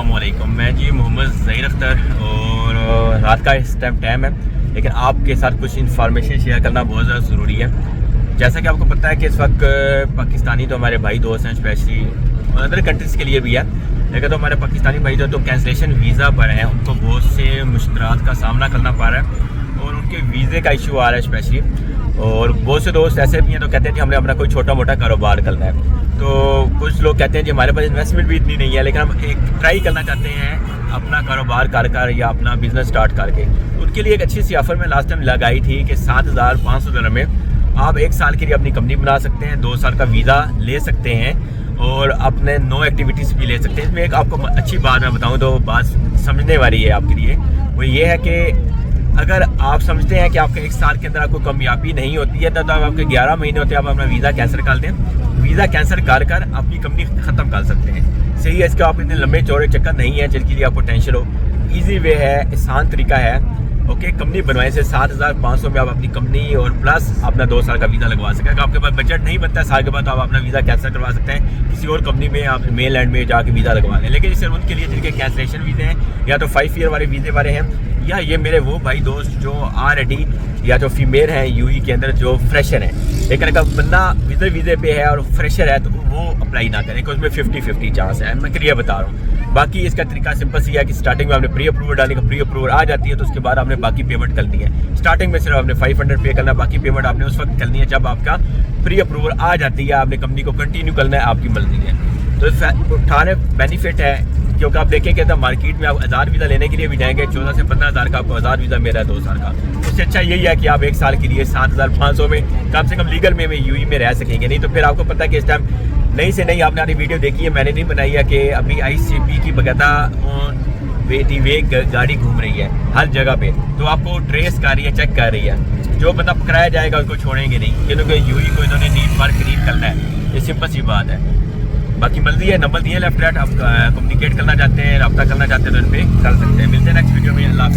अस्सलामुअलैकुम। मैं जी मोहम्मद ज़हीर अख्तर और रात का इस टाइम है, लेकिन आपके साथ कुछ इन्फॉर्मेशन शेयर करना बहुत ज़्यादा ज़रूरी है। जैसा कि आपको पता है कि इस वक्त पाकिस्तानी तो हमारे भाई दोस्त हैं, स्पेशली अदर कंट्रीज़ के लिए भी है, लेकिन तो हमारे पाकिस्तानी भाई जो तो कैंसलेशन वीज़ा पर हैं उनको बहुत से मुश्किलात का सामना करना पड़ रहा है और उनके वीज़े का इशू आ रहा है स्पेशली। और बहुत से दोस्त ऐसे भी हैं तो कहते हैं कि हमने अपना कोई छोटा मोटा कारोबार करना है। तो कुछ लोग कहते हैं कि हमारे पास इन्वेस्टमेंट भी इतनी नहीं है, लेकिन हम एक ट्राई करना चाहते हैं अपना कारोबार कर या अपना बिजनेस स्टार्ट करके। उनके लिए एक अच्छी सी ऑफ़र मैं लास्ट टाइम लगाई थी कि 7,500 दिरहम में आप 1 साल के लिए अपनी कंपनी बना सकते हैं, 2 साल का वीज़ा ले सकते हैं और अपने 9 एक्टिविटीज़ भी ले सकते हैं। इसमें एक आपको अच्छी बात मैं बताऊँ तो बात समझने वाली है आपके लिए, वो ये है कि अगर आप समझते हैं कि आपके 1 साल के अंदर आपको कामयाबी नहीं होती है तब आपके 11 महीने होते हैं, आप अपना वीज़ा कैंसिल कर दें। वीज़ा कैंसिल कर अपनी कंपनी ख़त्म कर सकते हैं। सही है, इसका आप इतने लंबे चौड़े चक्कर नहीं है जिनके लिए आपको टेंशन हो। ईजी वे है, आसान तरीका है। ओके, कंपनी बनवाने से 7,500 में आप अपनी कंपनी और प्लस अपना 2 साल का वीज़ा लगवा सकें। अगर आपके पास बजट नहीं बनता है साल के बाद तो आप अपना वीज़ा कैंसिल करवा सकते हैं, किसी और कंपनी में आप मेन लैंड में जाके वीज़ा लगवा लें। लेकिन सिर्फ उनके लिए जिनके कैंसलेशन वीज़े हैं या तो 5 ईयर वाले वीज़े वाले हैं, या ये मेरे वो भाई दोस्त जो ऑलरेडी या जो फीमेल हैं यूई के अंदर जो फ्रेशर हैं। लेकिन अगर बंदा वीज़े पे है और फ्रेशर है तो वो अप्लाई ना करें, क्योंकि उसमें 50-50 चांस है। मैं क्लियर बता रहा हूँ। बाकी इसका तरीका सिंपल सी है कि स्टार्टिंग में आपने प्री अप्रूवल डालने का, प्री अप्रूवल आ जाती है तो उसके बाद आपने बाकी पेमेंट करनी है। स्टार्टिंग में सिर्फ आपने 500 पे करना, बाकी पेमेंट आपने उस वक्त करनी है जब आपका प्री अप्रूवल आ जाती है। आपने कंपनी को कंटिन्यू करना है, आपकी मर्जी है। तो उठाने बेनिफिट है, क्योंकि आप देखेंगे तो मार्केट में आप 1000 वीज़ा लेने के लिए भी जाएंगे 14 से 15,000 का आपको 1000 वीज़ा मेरा है 2 साल का। उससे अच्छा यही है कि आप 1 साल के लिए 7,500 में कम से कम लीगल में यूई में रह सकेंगे। नहीं तो फिर आपको पता है कि इस टाइम नहीं से नहीं आपने वीडियो देखी है, मैंने नहीं बनाई है, कि अभी ICP की बकायदा वे गाड़ी घूम रही है हर जगह पे, तो आपको ट्रेस कर रही है, चेक कर रही है। जो बंदा पकड़ाया जाएगा उसको छोड़ेंगे नहीं, क्योंकि यूई को इन्होंने नीड फॉर क्लीन करना है। ये सिंपल सी बात है। बाकी मर्जी है, नंबर दिए लेफ्ट राइट, आप कम्युनिकेट करना चाहते हैं, रब्ता करना चाहते हैं तो इन पर कर सकते हैं। मिलते हैं नेक्स्ट वीडियो में। अल्लाह।